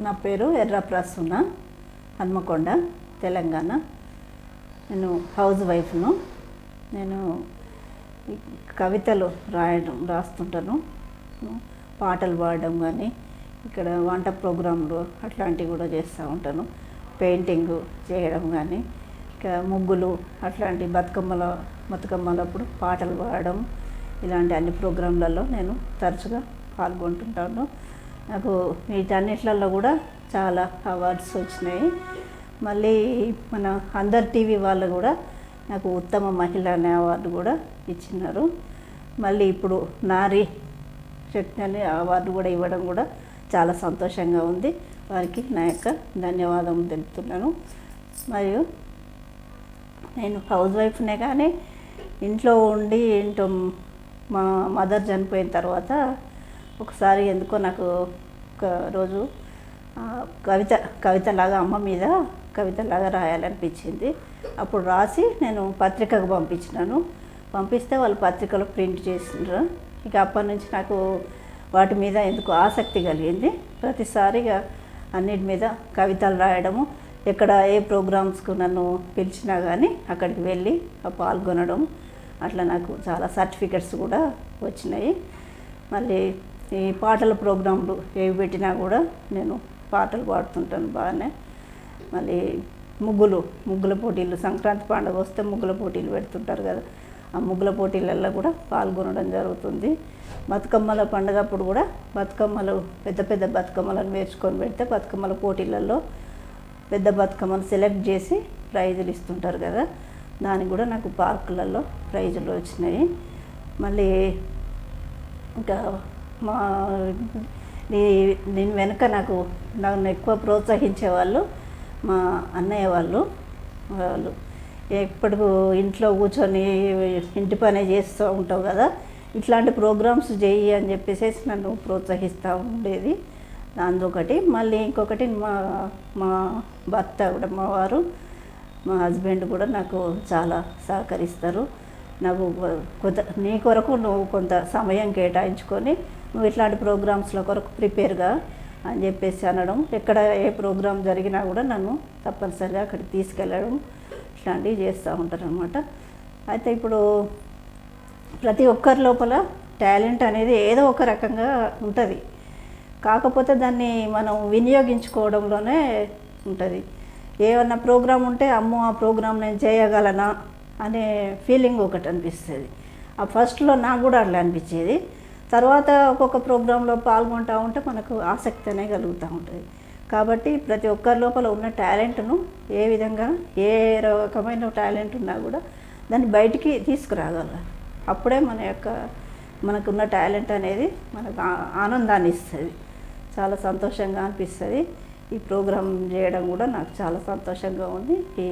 నా పేరు ఎర్ర ప్రసన్న, హన్మకొండ, తెలంగాణ. నేను హౌస్ వైఫ్ను. నేను కవితలు రాస్తుంటాను, పాటలు పాడడం కానీ, ఇక్కడ వంట ప్రోగ్రాంలు అట్లాంటివి కూడా చేస్తూ ఉంటాను. పెయింటింగ్ చేయడం కానీ, ఇంకా ముగ్గులు అట్లాంటి బతుకమ్మలప్పుడు పాటలు పాడడం, ఇలాంటి అన్ని ప్రోగ్రాంలలో నేను తరచుగా పాల్గొంటుంటాను. నాకు వీటన్నిట్లలో కూడా చాలా అవార్డ్స్ వచ్చినాయి. మళ్ళీ మన అందర్ టీవీ వాళ్ళు కూడా నాకు ఉత్తమ మహిళ అనే అవార్డు కూడా ఇచ్చినారు. మళ్ళీ ఇప్పుడు నారీ శక్తి అనే అవార్డు కూడా ఇవ్వడం కూడా చాలా సంతోషంగా ఉంది. వారికి నా యొక్క ధన్యవాదం తెలుపుతున్నాను. మరియు నేను హౌస్ వైఫ్నే, కానీ ఇంట్లో ఉండి మా మదర్ చనిపోయిన తర్వాత ఒకసారి ఎందుకో నాకు ఒక రోజు కవితలాగా అమ్మ మీద కవితలాగా రాయాలనిపించింది. అప్పుడు రాసి నేను పత్రికకు పంపిస్తే వాళ్ళు పత్రికలో ప్రింట్ చేసిండ్రు. ఇక అప్పటి నుంచి నాకు వాటి మీద ఎందుకు ఆసక్తి కలిగింది. ప్రతిసారిగా అన్నిటి మీద కవితలు రాయడము, ఎక్కడ ఏ ప్రోగ్రామ్స్కు నన్ను పిలిచినా కానీ అక్కడికి వెళ్ళి పాల్గొనడం, అట్లా నాకు చాలా సర్టిఫికెట్స్ కూడా వచ్చినాయి. మళ్ళీ ఈ పాటల ప్రోగ్రాంలు ఏవి పెట్టినా కూడా నేను పాటలు పాడుతుంటాను బాగానే. మళ్ళీ ముగ్గుల పోటీలు, సంక్రాంతి పండుగ వస్తే ముగ్గుల పోటీలు పెడుతుంటారు కదా, ఆ ముగ్గుల పోటీలలో కూడా పాల్గొనడం జరుగుతుంది. బతుకమ్మల పండుగ అప్పుడు కూడా పెద్ద పెద్ద బతుకమ్మలను నేర్చుకొని పెడితే బతుకమ్మల పోటీలలో పెద్ద బతుకమ్మను సెలెక్ట్ చేసి ప్రైజులు ఇస్తుంటారు కదా, దానికి కూడా నాకు పార్కులలో ప్రైజులు వచ్చినాయి. మళ్ళీ ఇంకా దీని వెనుక నన్ను ఎక్కువ ప్రోత్సహించేవాళ్ళు మా అన్నయ్య వాళ్ళు ఎప్పటికూ ఇంట్లో కూర్చొని ఇంటి పనే చేస్తూ ఉంటావు కదా, ఇట్లాంటి ప్రోగ్రామ్స్ చెయ్యి అని చెప్పేసి నన్ను ప్రోత్సహిస్తూ ఉండేది. అందుకటి మళ్ళీ ఇంకొకటి మా భర్త కూడా, మా హస్బెండ్ కూడా నాకు చాలా సహకరిస్తారు. నాకు నీ కొరకు నువ్వు కొంత సమయం కేటాయించుకొని నువ్వు ఇట్లాంటి ప్రోగ్రామ్స్ల కొరకు ప్రిపేర్గా అని చెప్పేసి అనడం, ఎక్కడ ఏ ప్రోగ్రాం జరిగినా కూడా నన్ను తప్పనిసరిగా అక్కడికి తీసుకెళ్ళడం, ఇట్లాంటివి చేస్తూ ఉంటారు అన్నమాట. అయితే ఇప్పుడు ప్రతి ఒక్కరి లోపల టాలెంట్ అనేది ఏదో ఒక రకంగా ఉంటుంది, కాకపోతే దాన్ని మనం వినియోగించుకోవడంలోనే ఉంటుంది. ఏమన్నా ప్రోగ్రాం ఉంటే అమ్మో ఆ ప్రోగ్రాం నేను చేయగలనా అనే ఫీలింగ్ ఒకటి అనిపిస్తుంది. ఆ ఫస్ట్లో నాకు కూడా అట్లా అనిపించేది. తర్వాత ఒక్కొక్క ప్రోగ్రాంలో పాల్గొంటూ ఉంటే మనకు ఆసక్తి అనేది కలుగుతూ ఉంటుంది. కాబట్టి ప్రతి ఒక్కరి లోపల ఉన్న టాలెంట్ను ఏ విధంగా, ఏ రకమైన టాలెంట్ ఉన్నా కూడా దాన్ని బయటికి తీసుకురాగలరు. అప్పుడే మనకున్న టాలెంట్ అనేది మనకు ఆనందాన్ని ఇస్తుంది, చాలా సంతోషంగా అనిపిస్తుంది. ఈ ప్రోగ్రాం చేయడం కూడా నాకు చాలా సంతోషంగా ఉంది. ఈ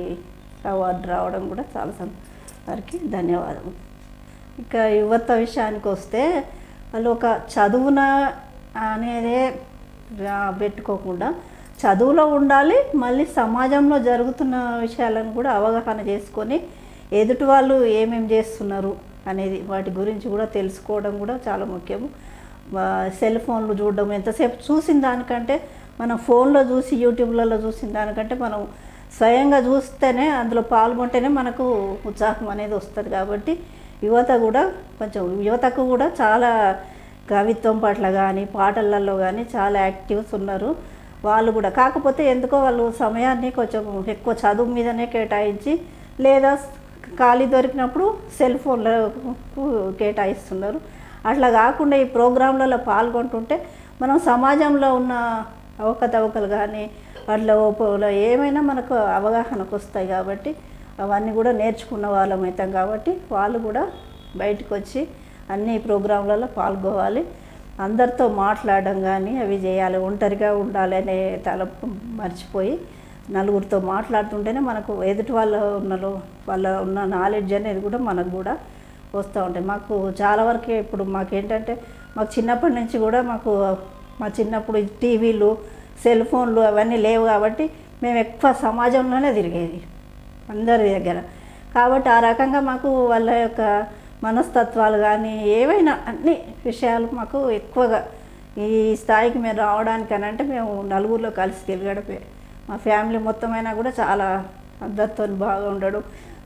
అవార్డు రావడం కూడా చాలా వారికి ధన్యవాదం. ఇక యువత విషయానికి వస్తే వాళ్ళు ఒక చదువున అనేదే పెట్టుకోకుండా చదువులో ఉండాలి, మళ్ళీ సమాజంలో జరుగుతున్న విషయాలను కూడా అవగాహన చేసుకొని ఎదుటి వాళ్ళు ఏమేమి చేస్తున్నారు అనేది వాటి గురించి కూడా తెలుసుకోవడం కూడా చాలా ముఖ్యము. సెల్ ఫోన్లు చూడడం ఎంతసేపు చూసిన దానికంటే, మనం ఫోన్లో చూసి యూట్యూబ్లలో చూసిన దానికంటే మనం స్వయంగా చూస్తేనే, అందులో పాల్గొంటేనే మనకు ఉత్సాహం అనేది వస్తుంది. కాబట్టి యువతకు కూడా చాలా కవిత్వం పట్ల కానీ, పాటలలో కానీ చాలా యాక్టివ్స్ ఉన్నారు వాళ్ళు కూడా. కాకపోతే ఎందుకో వాళ్ళు సమయాన్ని కొంచెం ఎక్కువ చదువు మీదనే కేటాయించి, లేదా ఖాళీ దొరికినప్పుడు సెల్ ఫోన్లకు కేటాయిస్తున్నారు. అట్లా కాకుండా ఈ ప్రోగ్రాంలలో పాల్గొంటుంటే మనం సమాజంలో ఉన్న అవకతవకలు కానీ వాటిలో ఏమైనా మనకు అవగాహనకు వస్తాయి. కాబట్టి అవన్నీ కూడా నేర్చుకున్న వాళ్ళం అవుతాం. కాబట్టి వాళ్ళు కూడా బయటకు వచ్చి అన్ని ప్రోగ్రాంలలో పాల్గొవాలి, అందరితో మాట్లాడడం కానీ అవి చేయాలి. ఒంటరిగా ఉండాలి అనే తలపు మర్చిపోయి నలుగురితో మాట్లాడుతుంటేనే మనకు ఎదుటి వాళ్ళ ఉన్న నాలెడ్జ్ అనేది కూడా మనకు కూడా వస్తూ ఉంటాయి. మాకు చాలా వరకు ఇప్పుడు మాకేంటంటే, మాకు చిన్నప్పటి నుంచి కూడా మా చిన్నప్పుడు టీవీలు, సెల్ ఫోన్లు అవన్నీ లేవు. కాబట్టి మేము ఎక్కువ సమాజంలోనే తిరిగేది అందరి దగ్గర. కాబట్టి ఆ రకంగా మాకు వాళ్ళ యొక్క మనస్తత్వాలు కానీ ఏవైనా అన్ని విషయాలు మాకు ఎక్కువగా ఈ స్థాయికి మేము రావడానికనంటే మేము నలుగురిలో కలిసి తిరగడమే. మా ఫ్యామిలీ మొత్తమైనా కూడా చాలా అందరితో బాగా ఉండడు.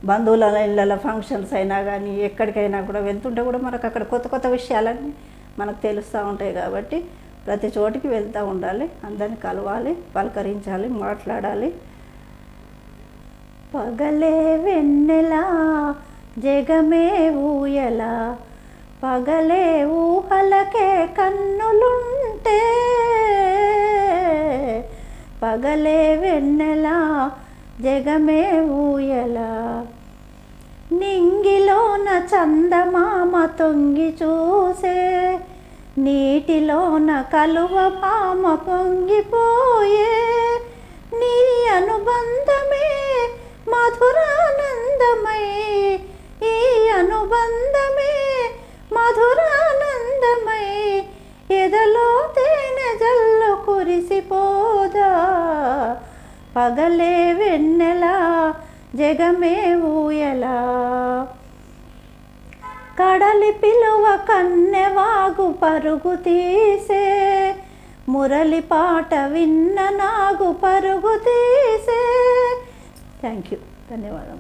బంధువుల ఇళ్ళ ఫంక్షన్స్ అయినా కానీ ఎక్కడికైనా కూడా వెళ్తుంటే కూడా మనకు అక్కడ కొత్త కొత్త విషయాలన్నీ మనకు తెలుస్తూ ఉంటాయి. కాబట్టి ప్రతి చోటికి వెళ్తూ ఉండాలి, అందరిని కలవాలి, పలకరించాలి, మాట్లాడాలి. పగలే వెన్నెలా జగమే ఊయలా, పగలే ఊహలకే కన్నులుంటే, పగలే వెన్నెలా జగమే ఊయలా, నింగిలోన చందమామ తొంగి చూసే, నీటిలోన కలువ పామ పొంగిపోయే, నీ అనుబంధమే మధురానందమై, ఈ అనుబంధమే మధురానందమై, ఎదలో తేనె జల్లు కురిసిపోదా, పగలే వెన్నెలా జగమే ఊయలా, కడలి పిలువ కన్నెవాగు పరుగు తీసే, మురళి పాట విన్న నాగు పరుగు తీసే. థ్యాంక్ యూ, ధన్యవాదం.